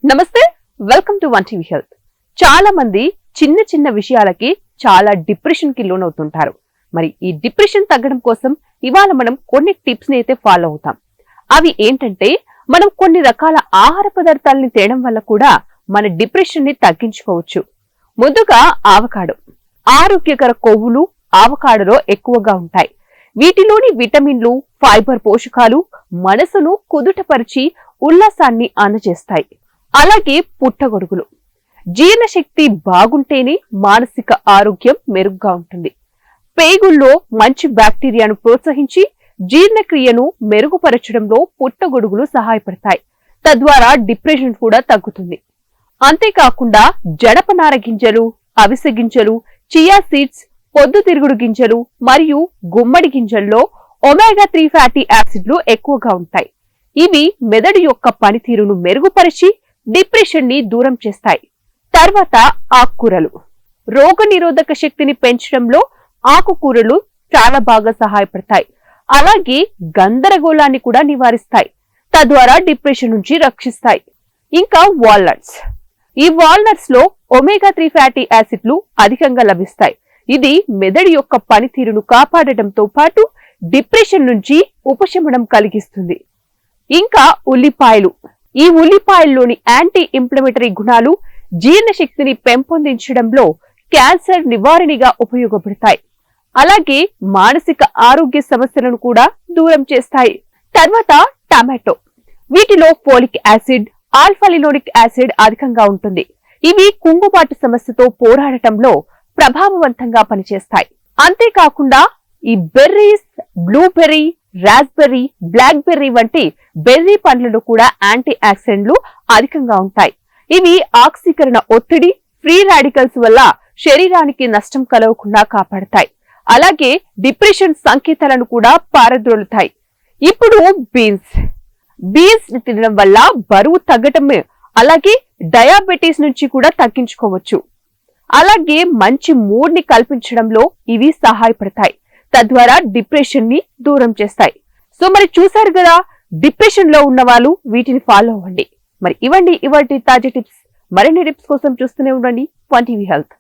నమస్తే, welcome to one TV health. చాలా మంది చిన్న చిన్న విషయాలకి చాలా డిప్రెషన్ కి లోనవుతుంటారు. మరి ఈ డిప్రెషన్ తగ్గడం కోసం ఇవాళ మనం కొన్ని టిప్స్ ని అయితే ఫాలో అవుతాం. అవి ఏంటంటే, మనం కొన్ని రకాల ఆహార పదార్థాలని తినడం వల్ల కూడా మన డిప్రెషన్ ని తగ్గించుకోవచ్చు. ముందుగా ఆవకాడో. ఆరోగ్యకర కొవ్వులు ఆవకాడోలో ఎక్కువగా ఉంటాయి. వీటిలోని విటమిన్లు, ఫైబర్ పోషకాలు మనసును కుదుటపరిచి ఉల్లాసాన్ని అందజేస్తాయి. అలాగే పుట్టగొడుగులు. జీర్ణశక్తి బాగుంటేనే మానసిక ఆరోగ్యం మెరుగ్గా ఉంటుంది. పేగుల్లో మంచి బ్యాక్టీరియాను ప్రోత్సహించి జీర్ణక్రియను మెరుగుపరచడంలో పుట్టగొడుగులు సహాయపడతాయి. తద్వారా డిప్రెషన్ కూడా తగ్గుతుంది. అంతేకాకుండా జనపనార గింజలు, అవిసె గింజలు, చియా సీడ్స్, పొద్దుతిరుగుడు గింజలు మరియు గుమ్మడి గింజల్లో ఒమేగా 3 ఫ్యాటీ యాసిడ్లు ఎక్కువగా ఉంటాయి. ఇవి మెదడు యొక్క పనితీరును మెరుగుపరిచి డిప్రెషన్ ని దూరం చేస్తాయి. తర్వాత ఆకుకూరలు. రోగ నిరోధక శక్తిని పెంచడంలో ఆకుకూరలు చాలా బాగా సహాయపడతాయి. అలాగే గందరగోళాన్ని కూడా నివారిస్తాయి. తద్వారా డిప్రెషన్ నుంచి రక్షిస్తాయి. ఇంకా వాల్నట్స్. ఈ వాల్నట్స్ లో ఒమేగా 3 ఫ్యాటీ యాసిడ్లు అధికంగా లభిస్తాయి. ఇది మెదడు యొక్క పనితీరును కాపాడటంతో పాటు డిప్రెషన్ నుంచి ఉపశమనం కలిగిస్తుంది. ఇంకా ఉల్లిపాయలు. ఈ ఉల్లిపాయల్లోని యాంటీ ఇన్ఫ్లమేటరీ గుణాలు జీర్ణశక్తిని పెంపొందించడంలో క్యాన్సర్ నివారణగా ఉపయోగపడతాయి. అలాగే మానసిక ఆరోగ్య సమస్యలను కూడా దూరం చేస్తాయి. తర్వాత టమాటో. వీటిలో ఫోలిక్ యాసిడ్, ఆల్ఫా-లినోలిక్ యాసిడ్ అధికంగా ఉంటుంది. ఇవి కుంగుబాటు సమస్యతో పోరాడటంలో ప్రభావవంతంగా పనిచేస్తాయి. అంతేకాకుండా ఈ berries, blueberry, raspberry, black berry వంటి బెర్రీ పండ్లలో కూడా యాంటీ ఆక్సిడెంట్లు అధికంగా ఉంటాయి. ఇవి ఆక్సీకరణ ఒత్తిడి, ఫ్రీ రాడికల్స్ వల్ల శరీరానికి నష్టం కలగకుండా కాపాడతాయి. అలాగే డిప్రెషన్ సంకేతాలను కూడా పారద్రోలుతాయి. ఇప్పుడు బీన్స్ తినడం వల్ల బరువు తగ్గటం, అలాగే డయాబెటీస్ నుంచి కూడా తగ్గించుకోవచ్చు. అలాగే మంచి మూడ్ ని కల్పించడంలో ఇవి సహాయపడతాయి. తద్వారా డిప్రెషన్ ని దూరం చేస్తాయి. సో మరి చూసారు కదా, డిప్రెషన్ లో ఉన్న వాళ్ళు వీటిని ఫాలో అవ్వండి. మరి ఇవ్వండి ఇవాటి తాజా టిప్స్. మరిన్ని టిప్స్ కోసం చూస్తూనే ఉండండి వన్ టీవీ హెల్త్.